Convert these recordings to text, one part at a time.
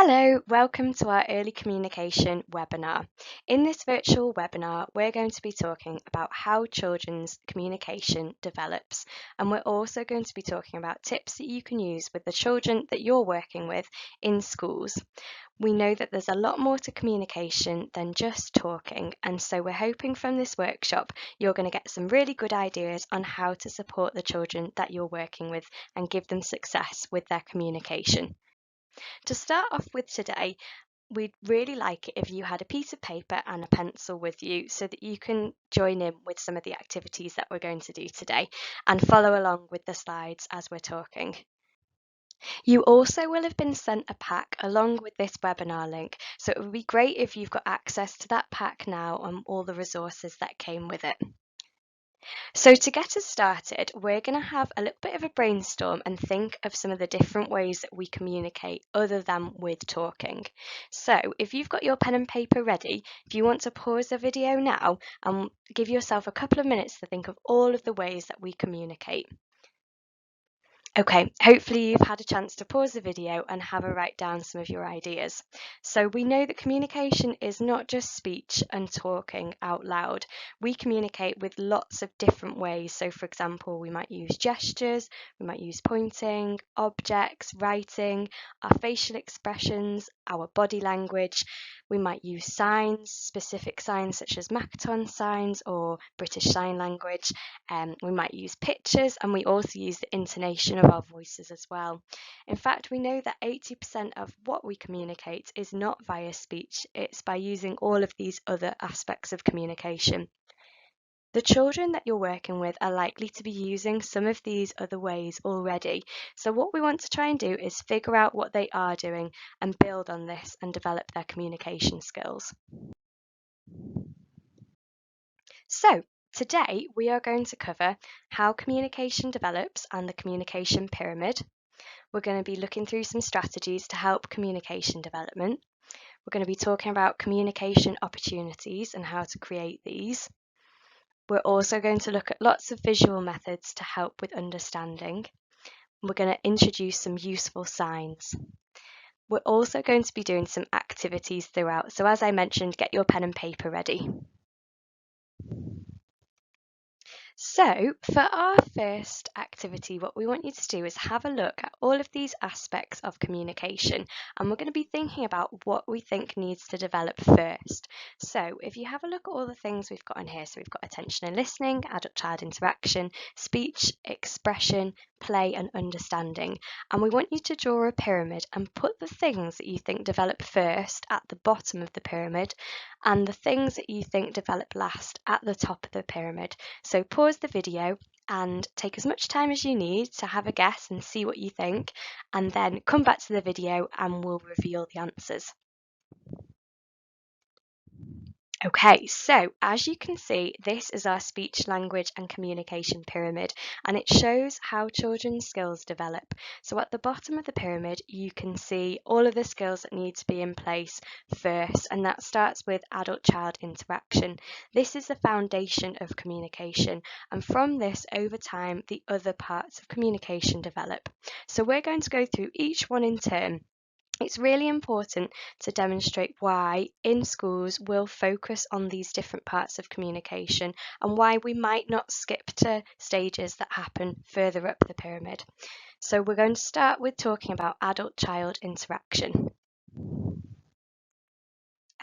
Hello, welcome to our early communication webinar. In this virtual webinar, we're going to be talking about how children's communication develops, and we're also going to be talking about tips that you can use with the children that you're working with in schools. We know that there's a lot more to communication than just talking, and so we're hoping from this workshop you're going to get some really good ideas on how to support the children that you're working with and give them success with their communication. To start off with today, we'd really like it if you had a piece of paper and a pencil with you so that you can join in with some of the activities that we're going to do today and follow along with the slides as we're talking. You also will have been sent a pack along with this webinar link, so it would be great if you've got access to that pack now and all the resources that came with it. So to get us started, we're going to have a little bit of a brainstorm and think of some of the different ways that we communicate other than with talking. So if you've got your pen and paper ready, if you want to pause the video now and give yourself a couple of minutes to think of all of the ways that we communicate. Okay, hopefully you've had a chance to pause the video and have a write down some of your ideas. So we know that communication is not just speech and talking out loud. We communicate with lots of different ways. So for example, we might use gestures, we might use pointing, objects, writing, our facial expressions, our body language. We might use signs, specific signs such as Makaton signs or British Sign Language. We might use pictures, and we also use the intonation of our voices as well. In fact, we know that 80% of what we communicate is not via speech, it's by using all of these other aspects of communication. The children that you're working with are likely to be using some of these other ways already. So what we want to try and do is figure out what they are doing and build on this and develop their communication skills. So today we are going to cover how communication develops and the communication pyramid. We're going to be looking through some strategies to help communication development. We're going to be talking about communication opportunities and how to create these. We're also going to look at lots of visual methods to help with understanding. We're going to introduce some useful signs. We're also going to be doing some activities throughout. So as I mentioned, get your pen and paper ready. So for our first activity, what we want you to do is have a look at all of these aspects of communication, and we're going to be thinking about what we think needs to develop first. So if you have a look at all the things we've got on here, so we've got attention and listening, adult-child interaction, speech, expression, play and understanding, and we want you to draw a pyramid and put the things that you think develop first at the bottom of the pyramid and the things that you think develop last at the top of the pyramid. So pause the video and take as much time as you need to have a guess and see what you think, and then come back to the video and we'll reveal the answers. Okay, so as you can see, this is our speech, language and communication pyramid, and it shows how children's skills develop. So at the bottom of the pyramid, you can see all of the skills that need to be in place first, and that starts with adult-child interaction. This is the foundation of communication, and from this, over time, the other parts of communication develop. So we're going to go through each one in turn. It's really important to demonstrate why in schools we'll focus on these different parts of communication and why we might not skip to stages that happen further up the pyramid. So we're going to start with talking about adult-child interaction.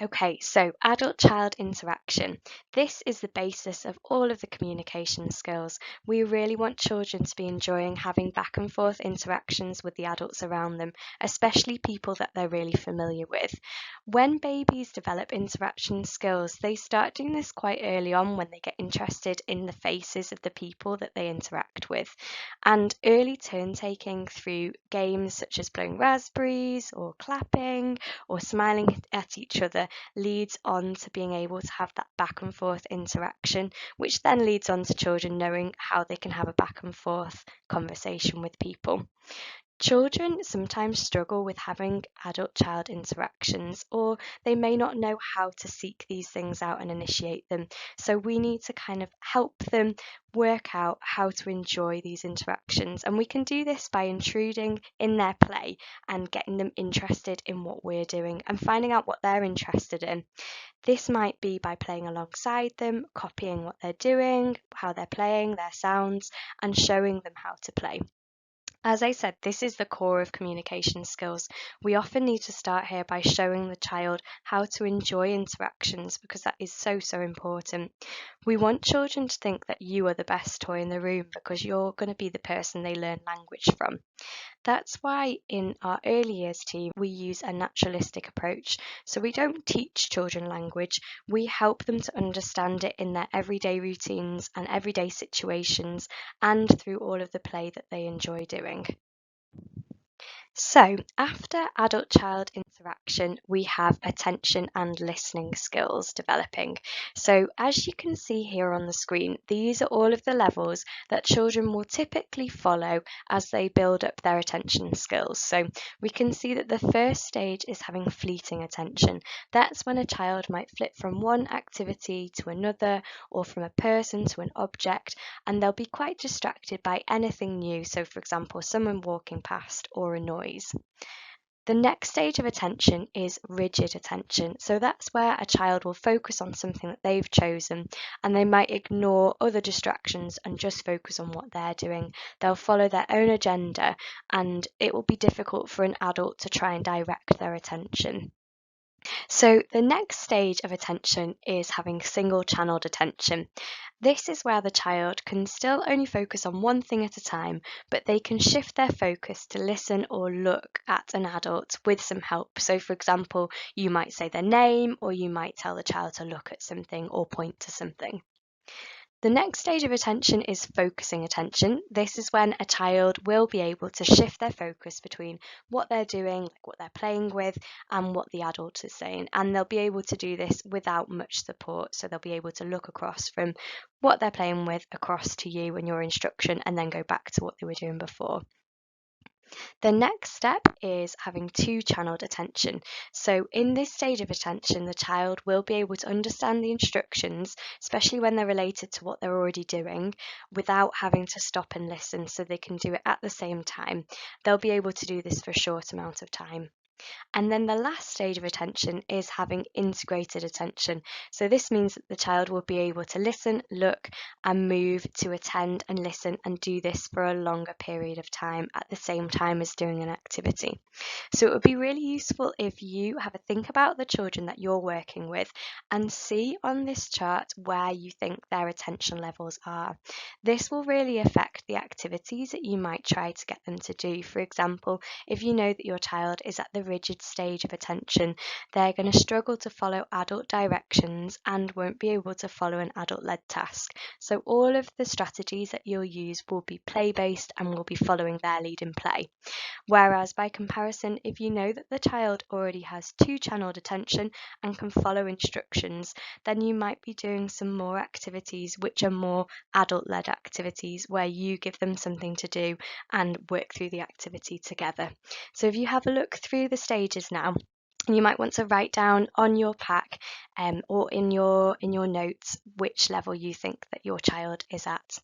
Okay, so adult-child interaction. This is the basis of all of the communication skills. We really want children to be enjoying having back and forth interactions with the adults around them, especially people that they're really familiar with. When babies develop interaction skills, they start doing this quite early on when they get interested in the faces of the people that they interact with. And early turn-taking through games such as blowing raspberries or clapping or smiling at each other leads on to being able to have that back and forth interaction, which then leads on to children knowing how they can have a back and forth conversation with people. Children sometimes struggle with having adult-child interactions, or they may not know how to seek these things out and initiate them. So we need to kind of help them work out how to enjoy these interactions. And we can do this by intruding in their play and getting them interested in what we're doing and finding out what they're interested in. This might be by playing alongside them, copying what they're doing, how they're playing, their sounds, and showing them how to play. As I said, this is the core of communication skills. We often need to start here by showing the child how to enjoy interactions because that is so, so important. We want children to think that you are the best toy in the room because you're going to be the person they learn language from. That's why in our early years team, we use a naturalistic approach. So we don't teach children language, we help them to understand it in their everyday routines and everyday situations and through all of the play that they enjoy doing. So, after adult-child interaction, we have attention and listening skills developing. So, as you can see here on the screen, these are all of the levels that children will typically follow as they build up their attention skills. So, we can see that the first stage is having fleeting attention. That's when a child might flip from one activity to another or from a person to an object, and they'll be quite distracted by anything new. So, for example, someone walking past or a noise. The next stage of attention is rigid attention. So that's where a child will focus on something that they've chosen and they might ignore other distractions and just focus on what they're doing. They'll follow their own agenda and it will be difficult for an adult to try and direct their attention. So the next stage of attention is having single-channeled attention. This is where the child can still only focus on one thing at a time, but they can shift their focus to listen or look at an adult with some help. So for example, you might say their name or you might tell the child to look at something or point to something. The next stage of attention is focusing attention. This is when a child will be able to shift their focus between what they're doing, like what they're playing with, and what the adult is saying. And they'll be able to do this without much support. So they'll be able to look across from what they're playing with across to you and your instruction and then go back to what they were doing before. The next step is having two-channeled attention. So in this stage of attention, the child will be able to understand the instructions, especially when they're related to what they're already doing, without having to stop and listen, so they can do it at the same time. They'll be able to do this for a short amount of time. And then the last stage of attention is having integrated attention. So this means that the child will be able to listen, look, and move to attend and listen and do this for a longer period of time at the same time as doing an activity. So it would be really useful if you have a think about the children that you're working with and see on this chart where you think their attention levels are. This will really affect the activities that you might try to get them to do. For example, if you know that your child is at the rigid stage of attention, they're going to struggle to follow adult directions and won't be able to follow an adult-led task. So all of the strategies that you'll use will be play-based and will be following their lead in play. Whereas by comparison, if you know that the child already has two-channeled attention and can follow instructions, then you might be doing some more activities which are more adult-led activities where you give them something to do and work through the activity together. So if you have a look through the stages now, you might want to write down on your pack or in your notes which level you think that your child is at.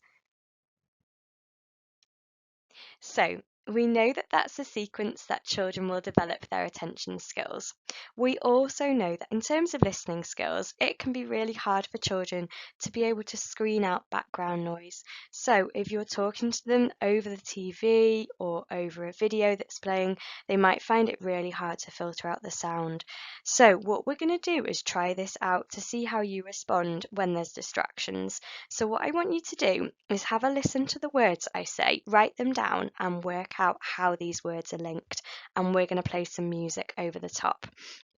So we know that that's the sequence that children will develop their attention skills. We also know that in terms of listening skills, it can be really hard for children to be able to screen out background noise. So if you're talking to them over the TV or over a video that's playing, they might find it really hard to filter out the sound. So what we're going to do is try this out to see how you respond when there's distractions. So what I want you to do is have a listen to the words I say, write them down and work out how these words are linked, and we're going to play some music over the top.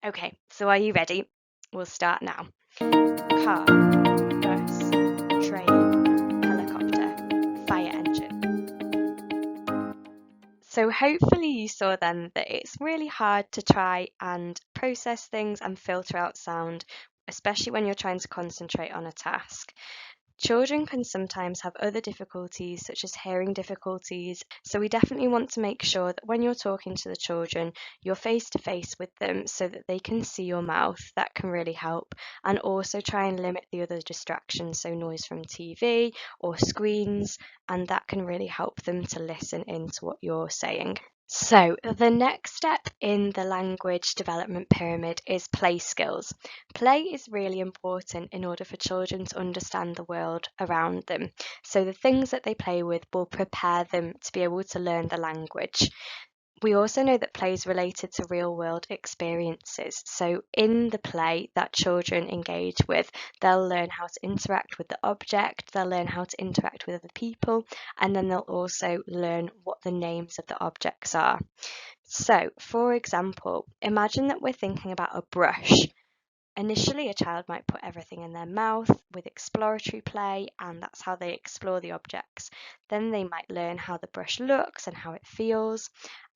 Okay, so are you ready? We'll start now. Car, bus, train, helicopter, fire engine. So hopefully you saw then that it's really hard to try and process things and filter out sound, especially when you're trying to concentrate on a task. Children can sometimes have other difficulties, such as hearing difficulties, so we definitely want to make sure that when you're talking to the children, you're face to face with them so that they can see your mouth. That can really help. And also try and limit the other distractions, so noise from TV or screens, and that can really help them to listen into what you're saying. So, the next step in the language development pyramid is play skills. Play is really important in order for children to understand the world around them. So, the things that they play with will prepare them to be able to learn the language. We also know that play is related to real world experiences. So, in the play that children engage with, they'll learn how to interact with the object, they'll learn how to interact with other people, and then they'll also learn what the names of the objects are. So, for example, imagine that we're thinking about a brush. Initially, a child might put everything in their mouth with exploratory play, and that's how they explore the objects. Then they might learn how the brush looks and how it feels.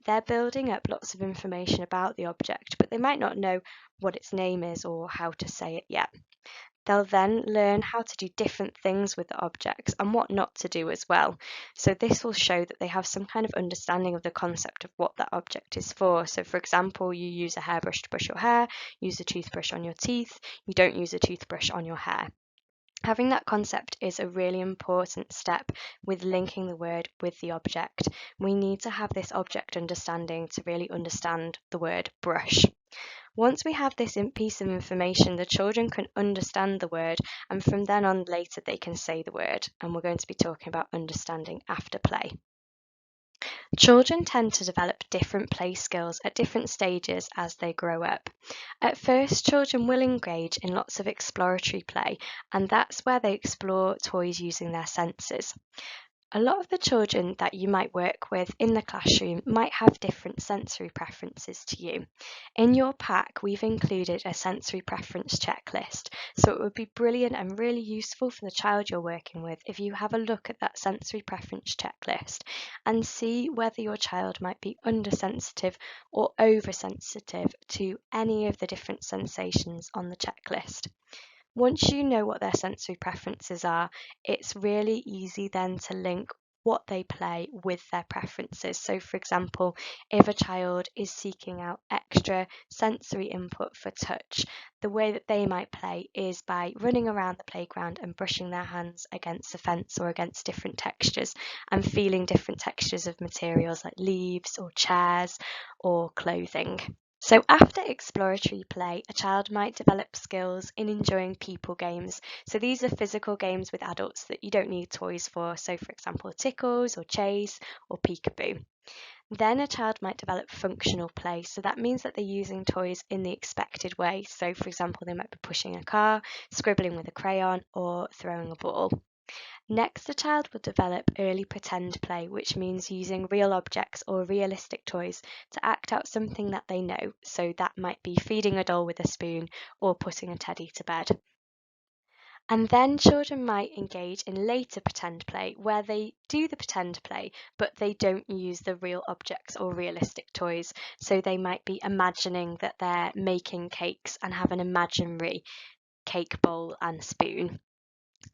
They're building up lots of information about the object, but they might not know what its name is or how to say it yet. They'll then learn how to do different things with the objects and what not to do as well. So this will show that they have some kind of understanding of the concept of what that object is for. So for example, you use a hairbrush to brush your hair, use a toothbrush on your teeth, you don't use a toothbrush on your hair. Having that concept is a really important step with linking the word with the object. We need to have this object understanding to really understand the word brush. Once we have this piece of information, the children can understand the word, and from then on later they can say the word, and we're going to be talking about understanding after play. Children tend to develop different play skills at different stages as they grow up. At first, children will engage in lots of exploratory play, and that's where they explore toys using their senses. A lot of the children that you might work with in the classroom might have different sensory preferences to you. In your pack, we've included a sensory preference checklist, so it would be brilliant and really useful for the child you're working with if you have a look at that sensory preference checklist and see whether your child might be undersensitive or oversensitive to any of the different sensations on the checklist. Once you know what their sensory preferences are, it's really easy then to link what they play with their preferences. So, for example, if a child is seeking out extra sensory input for touch, the way that they might play is by running around the playground and brushing their hands against the fence or against different textures and feeling different textures of materials like leaves or chairs or clothing. So after exploratory play, a child might develop skills in enjoying people games. So these are physical games with adults that you don't need toys for. So for example, tickles or chase or peekaboo. Then a child might develop functional play. So that means that they're using toys in the expected way. So for example, they might be pushing a car, scribbling with a crayon, or throwing a ball. Next, a child will develop early pretend play, which means using real objects or realistic toys to act out something that they know. So that might be feeding a doll with a spoon or putting a teddy to bed. And then children might engage in later pretend play, where they do the pretend play, but they don't use the real objects or realistic toys. So they might be imagining that they're making cakes and have an imaginary cake bowl and spoon.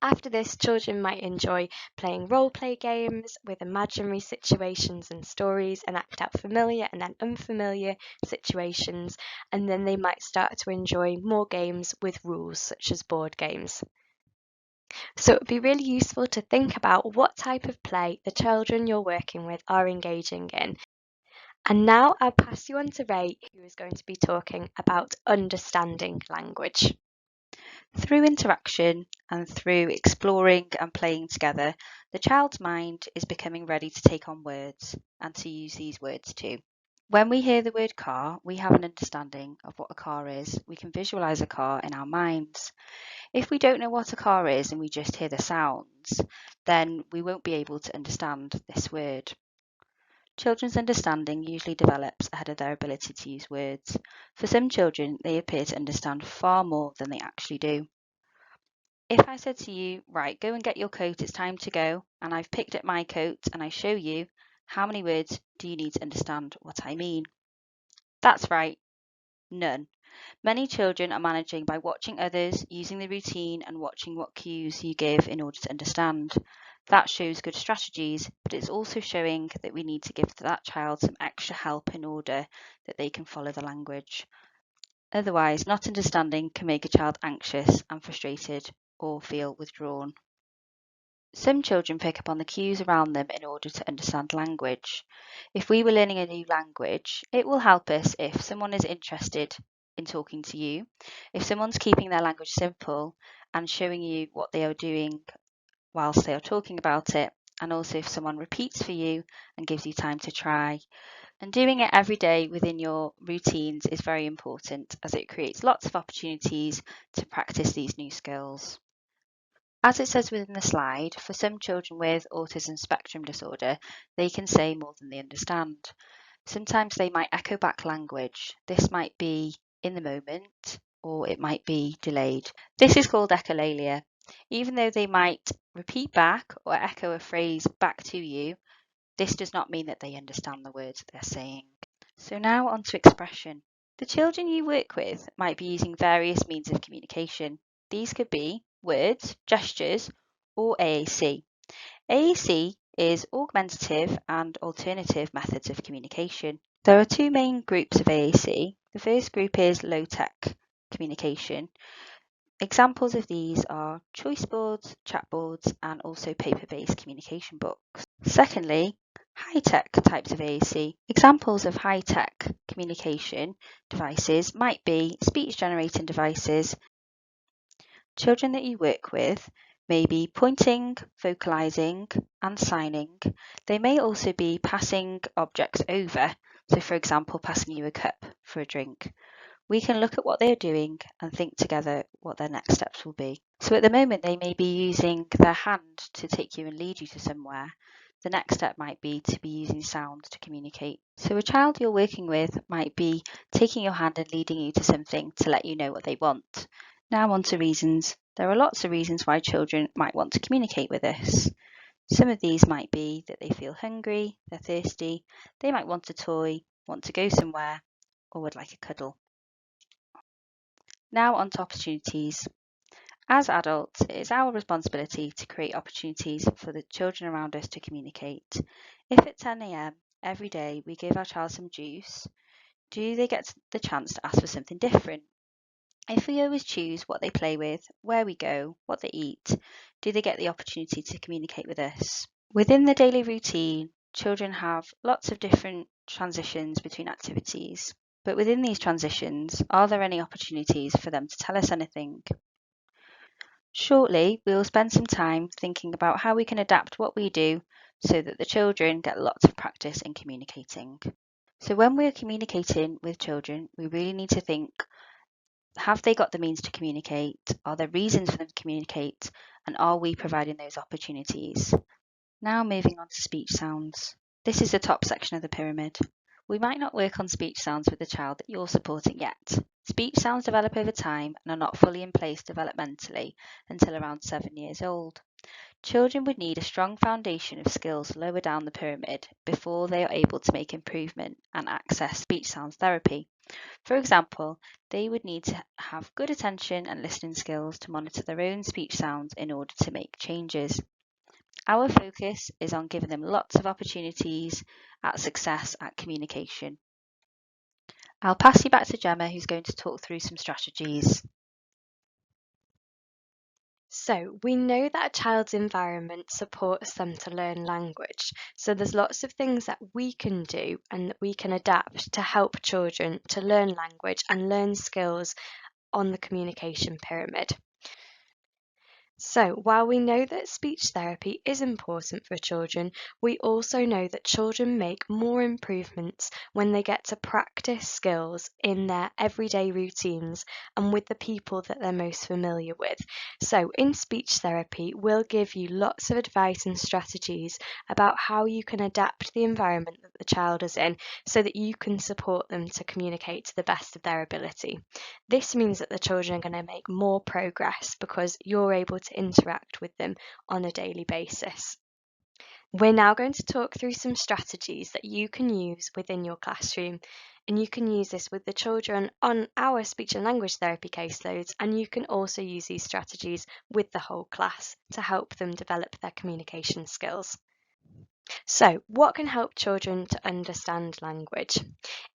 After this, children might enjoy playing role-play games with imaginary situations and stories and act out familiar and then unfamiliar situations, and then they might start to enjoy more games with rules such as board games. So it would be really useful to think about what type of play the children you're working with are engaging in. And now I'll pass you on to Ray, who is going to be talking about understanding language. Through interaction and through exploring and playing together, the child's mind is becoming ready to take on words and to use these words too. When we hear the word car, we have an understanding of what a car is. We can visualize a car in our minds. If we don't know what a car is and we just hear the sounds, then we won't be able to understand this word. Children's understanding usually develops ahead of their ability to use words. For some children, they appear to understand far more than they actually do. If I said to you, right, go and get your coat, it's time to go, and I've picked up my coat and I show you, how many words do you need to understand what I mean? That's right, none. Many children are managing by watching others, using the routine and watching what cues you give in order to understand. That shows good strategies, but it's also showing that we need to give that child some extra help in order that they can follow the language. Otherwise, not understanding can make a child anxious and frustrated or feel withdrawn. Some children pick up on the cues around them in order to understand language. If we were learning a new language, it will help us if someone is interested in talking to you, if someone's keeping their language simple and showing you what they are doing whilst they are talking about it, and also if someone repeats for you and gives you time to try. And doing it every day within your routines is very important as it creates lots of opportunities to practice these new skills. As it says within the slide, for some children with autism spectrum disorder, they can say more than they understand. Sometimes they might echo back language. This might be in the moment or it might be delayed. This is called echolalia. Even though they might repeat back or echo a phrase back to you, this does not mean that they understand the words that they're saying. So now on to expression. The children you work with might be using various means of communication. These could be words, gestures, or AAC. AAC is augmentative and alternative methods of communication. There are two main groups of AAC. The first group is low-tech communication. Examples of these are choice boards, chat boards, and also paper-based communication books. Secondly, high-tech types of AAC. Examples of high-tech communication devices might be speech-generating devices. Children that you work with may be pointing, vocalizing, and signing. They may also be passing objects over, so for example, passing you a cup for a drink. We can look at what they are doing and think together what their next steps will be. So at the moment, they may be using their hand to take you and lead you to somewhere. The next step might be to be using sounds to communicate. So a child you're working with might be taking your hand and leading you to something to let you know what they want. Now on to reasons. There are lots of reasons why children might want to communicate with us. Some of these might be that they feel hungry, they're thirsty, they might want a toy, want to go somewhere, or would like a cuddle. Now on to opportunities. As adults, it is our responsibility to create opportunities for the children around us to communicate. If at 10 a.m. every day we give our child some juice, do they get the chance to ask for something different? If we always choose what they play with, where we go, what they eat, do they get the opportunity to communicate with us? Within the daily routine, children have lots of different transitions between activities. But within these transitions, are there any opportunities for them to tell us anything? Shortly, we will spend some time thinking about how we can adapt what we do so that the children get lots of practice in communicating. So when we're communicating with children, we really need to think, have they got the means to communicate? Are there reasons for them to communicate? And are we providing those opportunities? Now moving on to speech sounds. This is the top section of the pyramid. We might not work on speech sounds with the child that you're supporting yet. Speech sounds develop over time and are not fully in place developmentally until around 7 years old. Children would need a strong foundation of skills lower down the pyramid before they are able to make improvement and access speech sounds therapy. For example, they would need to have good attention and listening skills to monitor their own speech sounds in order to make changes. Our focus is on giving them lots of opportunities at success at communication. I'll pass you back to Gemma, who's going to talk through some strategies. So we know that a child's environment supports them to learn language. So there's lots of things that we can do and that we can adapt to help children to learn language and learn skills on the communication pyramid. So, while we know that speech therapy is important for children, we also know that children make more improvements when they get to practice skills in their everyday routines and with the people that they're most familiar with. So, in speech therapy, we'll give you lots of advice and strategies about how you can adapt the environment that the child is in so that you can support them to communicate to the best of their ability. This means that the children are going to make more progress because you're able to interact with them on a daily basis. We're now going to talk through some strategies that you can use within your classroom. And you can use this with the children on our speech and language therapy caseloads, and you can also use these strategies with the whole class to help them develop their communication skills. So, what can help children to understand language?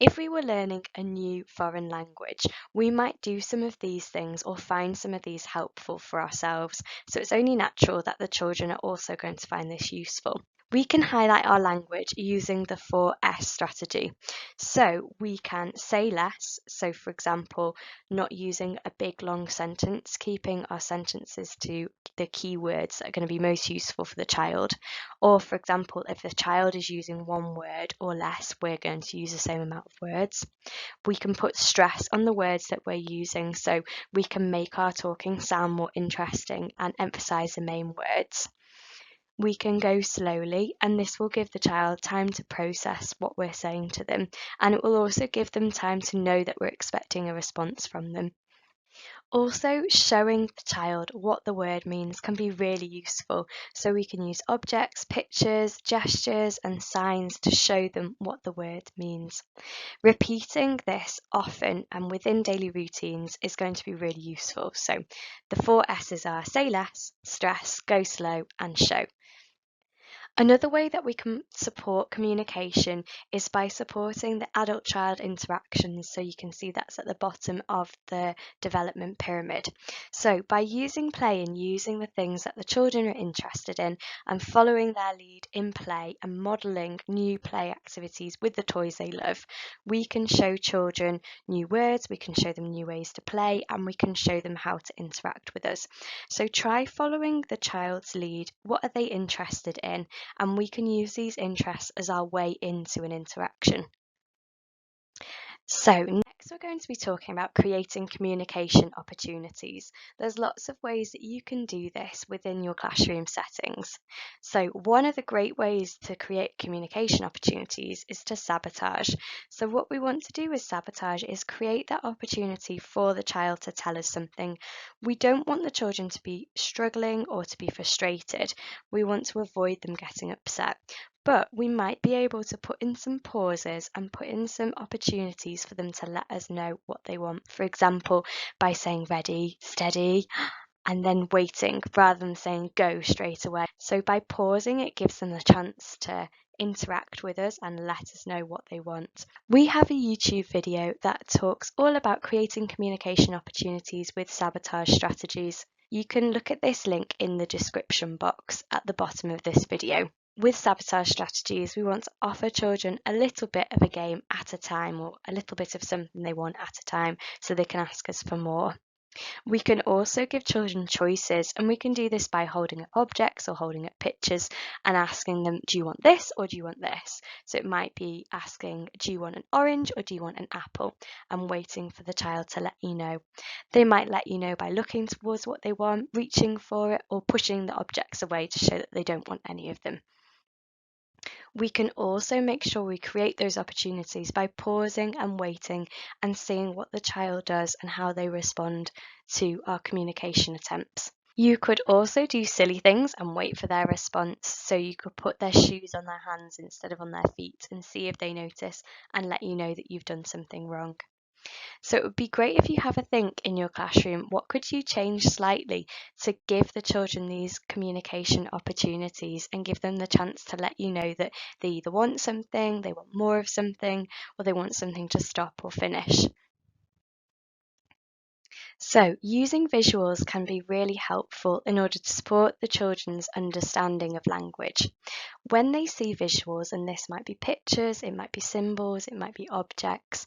If we were learning a new foreign language, we might do some of these things or find some of these helpful for ourselves. So, it's only natural that the children are also going to find this useful. We can highlight our language using the 4S strategy. So we can say less. So, for example, not using a big long sentence, keeping our sentences to the key words that are going to be most useful for the child. Or, for example, if the child is using one word or less, we're going to use the same amount of words. We can put stress on the words that we're using, so we can make our talking sound more interesting and emphasize the main words. We can go slowly, and this will give the child time to process what we're saying to them, and it will also give them time to know that we're expecting a response from them. Also, showing the child what the word means can be really useful, so we can use objects, pictures, gestures, and signs to show them what the word means. Repeating this often and within daily routines is going to be really useful. So, the 4S's are say less, stress, go slow, and show. Another way that we can support communication is by supporting the adult-child interactions. So you can see that's at the bottom of the development pyramid. So by using play and using the things that the children are interested in and following their lead in play and modelling new play activities with the toys they love, we can show children new words, we can show them new ways to play, and we can show them how to interact with us. So try following the child's lead. What are they interested in? And we can use these interests as our way into an interaction. So next we're going to be talking about creating communication opportunities. There's lots of ways that you can do this within your classroom settings. So one of the great ways to create communication opportunities is to sabotage. So what we want to do with sabotage is create that opportunity for the child to tell us something. We don't want the children to be struggling or to be frustrated. We want to avoid them getting upset. But we might be able to put in some pauses and put in some opportunities for them to let us know what they want. For example, by saying ready, steady, and then waiting rather than saying go straight away. So by pausing, it gives them the chance to interact with us and let us know what they want. We have a YouTube video that talks all about creating communication opportunities with sabotage strategies. You can look at this link in the description box at the bottom of this video. With sabotage strategies, we want to offer children a little bit of a game at a time, or a little bit of something they want at a time, so they can ask us for more. We can also give children choices, and we can do this by holding up objects or holding up pictures and asking them, do you want this or do you want this? So it might be asking, do you want an orange or do you want an apple? And waiting for the child to let you know. They might let you know by looking towards what they want, reaching for it, or pushing the objects away to show that they don't want any of them. We can also make sure we create those opportunities by pausing and waiting and seeing what the child does and how they respond to our communication attempts. You could also do silly things and wait for their response. So you could put their shoes on their hands instead of on their feet and see if they notice and let you know that you've done something wrong. So it would be great if you have a think in your classroom, what could you change slightly to give the children these communication opportunities and give them the chance to let you know that they either want something, they want more of something, or they want something to stop or finish. So using visuals can be really helpful in order to support the children's understanding of language. When they see visuals, and this might be pictures, it might be symbols, it might be objects,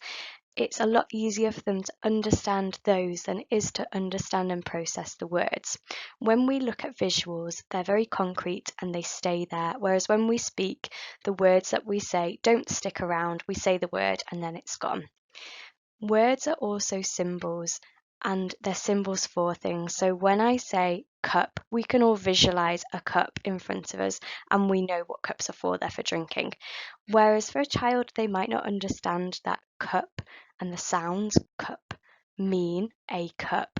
it's a lot easier for them to understand those than it is to understand and process the words. When we look at visuals, they're very concrete and they stay there, whereas when we speak, the words that we say don't stick around. We say the word and then it's gone. Words are also symbols, and they're symbols for things. So when I say cup, we can all visualize a cup in front of us and we know what cups are for, they're for drinking. Whereas for a child, they might not understand that cup and the sounds cup mean a cup.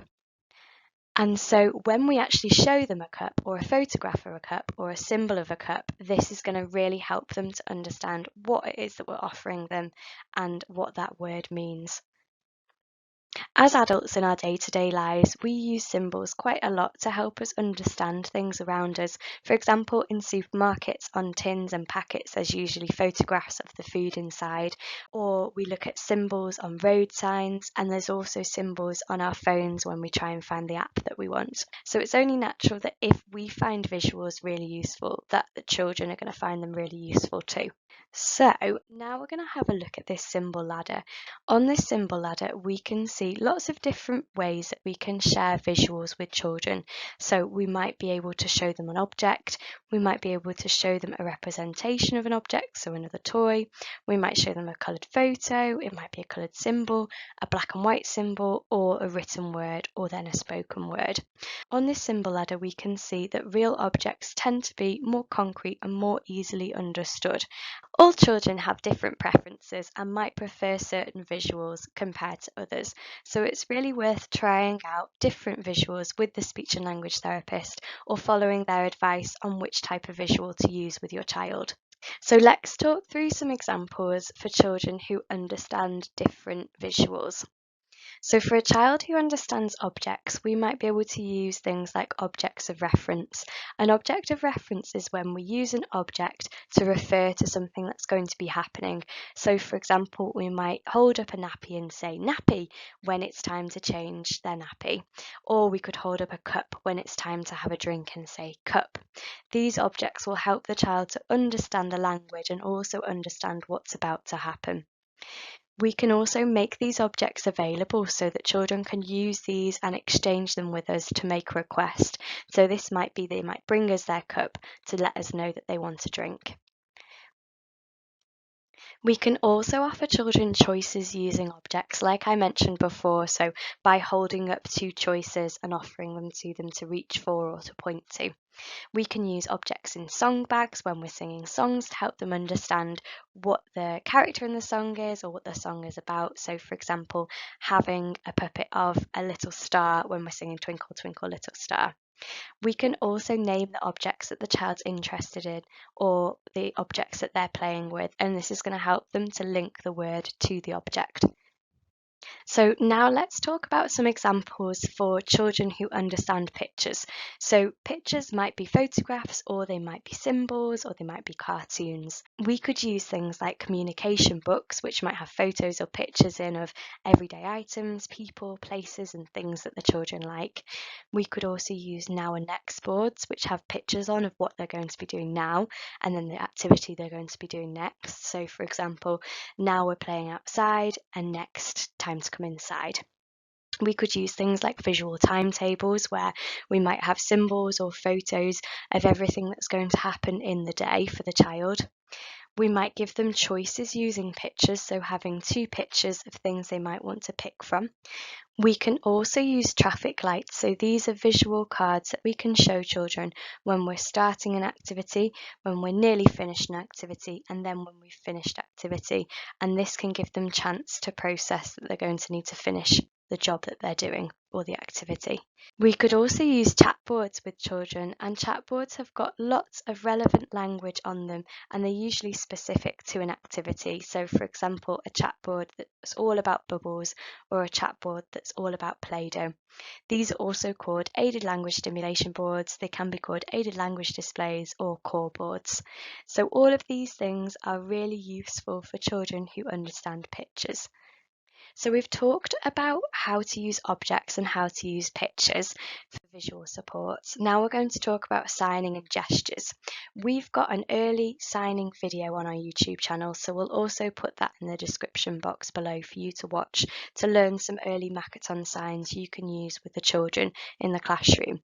And so when we actually show them a cup or a photograph of a cup or a symbol of a cup, this is going to really help them to understand what it is that we're offering them and what that word means. As adults in our day-to-day lives, we use symbols quite a lot to help us understand things around us. For example, in supermarkets, on tins and packets, there's usually photographs of the food inside, or we look at symbols on road signs, and there's also symbols on our phones when we try and find the app that we want. So it's only natural that if we find visuals really useful, that the children are going to find them really useful too. So now we're going to have a look at this symbol ladder. On this symbol ladder, we can see lots of different ways that we can share visuals with children. So we might be able to show them an object, we might be able to show them a representation of an object, so another toy, we might show them a coloured photo, it might be a coloured symbol, a black and white symbol, or a written word, or then a spoken word. On this symbol ladder, we can see that real objects tend to be more concrete and more easily understood. All children have different preferences and might prefer certain visuals compared to others, so it's really worth trying out different visuals with the speech and language therapist or following their advice on which type of visual to use with your child. So let's talk through some examples for children who understand different visuals. So for a child who understands objects, we might be able to use things like objects of reference. An object of reference is when we use an object to refer to something that's going to be happening. So for example, we might hold up a nappy and say nappy when it's time to change their nappy. Or we could hold up a cup when it's time to have a drink and say cup. These objects will help the child to understand the language and also understand what's about to happen. We can also make these objects available so that children can use these and exchange them with us to make a request. So this might be they might bring us their cup to let us know that they want a drink. We can also offer children choices using objects, like I mentioned before, so by holding up two choices and offering them to reach for or to point to. We can use objects in song bags when we're singing songs to help them understand what the character in the song is or what the song is about. So, for example, having a puppet of a little star when we're singing Twinkle, Twinkle, Little Star. We can also name the objects that the child's interested in or the objects that they're playing with, and this is going to help them to link the word to the object. So now let's talk about some examples for children who understand pictures. So pictures might be photographs, or they might be symbols, or they might be cartoons. We could use things like communication books, which might have photos or pictures in of everyday items, people, places, and things that the children like. We could also use now and next boards, which have pictures on of what they're going to be doing now, and then the activity they're going to be doing next. So for example, now we're playing outside, and next, time to come inside. We could use things like visual timetables where we might have symbols or photos of everything that's going to happen in the day for the child. We might give them choices using pictures, so having two pictures of things they might want to pick from. We can also use traffic lights, so these are visual cards that we can show children when we're starting an activity, when we're nearly finished an activity, and then when we've finished activity, and this can give them chance to process that they're going to need to finish the job that they're doing or the activity. We could also use chat boards with children, and chat boards have got lots of relevant language on them, and they're usually specific to an activity. So for example, a chat board that's all about bubbles, or a chat board that's all about Play-Doh. These are also called aided language stimulation boards. They can be called aided language displays or core boards. So all of these things are really useful for children who understand pictures. So we've talked about how to use objects and how to use pictures for visual support. Now we're going to talk about signing and gestures. We've got an early signing video on our YouTube channel, so we'll also put that in the description box below for you to watch to learn some early Makaton signs you can use with the children in the classroom.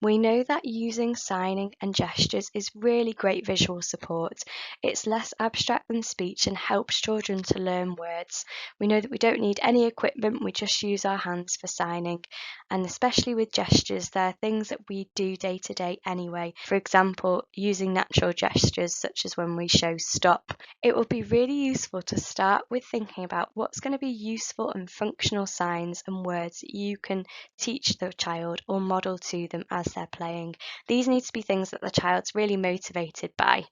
We know that using signing and gestures is really great visual support. It's less abstract than speech and helps children to learn words. We know that we don't need any equipment, we just use our hands for signing, and especially with gestures, because they're things that we do day to day anyway. For example, using natural gestures such as when we show stop. It will be really useful to start with thinking about what's going to be useful and functional signs and words that you can teach the child or model to them as they're playing. These need to be things that the child's really motivated by.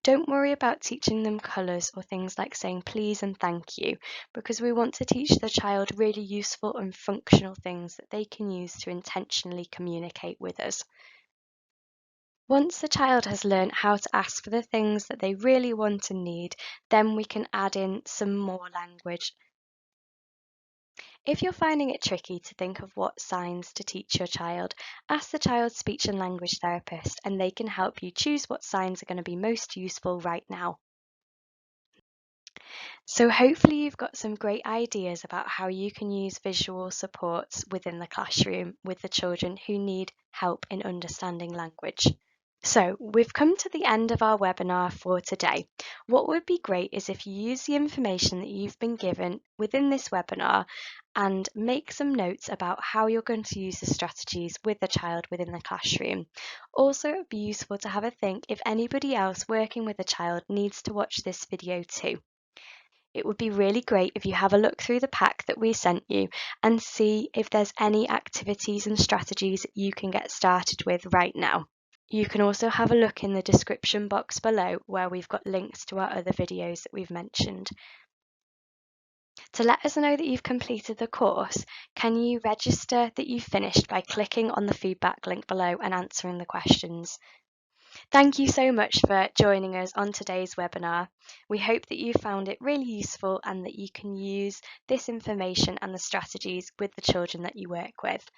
Don't worry about teaching them colours or things like saying please and thank you, because we want to teach the child really useful and functional things that they can use to intentionally communicate with us. Once the child has learned how to ask for the things that they really want and need, then we can add in some more language. If you're finding it tricky to think of what signs to teach your child, ask the child's speech and language therapist and they can help you choose what signs are going to be most useful right now. So hopefully you've got some great ideas about how you can use visual supports within the classroom with the children who need help in understanding language. So we've come to the end of our webinar for today. What would be great is if you use the information that you've been given within this webinar and make some notes about how you're going to use the strategies with the child within the classroom. Also, it would be useful to have a think if anybody else working with a child needs to watch this video too. It would be really great if you have a look through the pack that we sent you and see if there's any activities and strategies that you can get started with right now. You can also have a look in the description box below where we've got links to our other videos that we've mentioned. To let us know that you've completed the course, can you register that you've finished by clicking on the feedback link below and answering the questions? Thank you so much for joining us on today's webinar. We hope that you found it really useful and that you can use this information and the strategies with the children that you work with.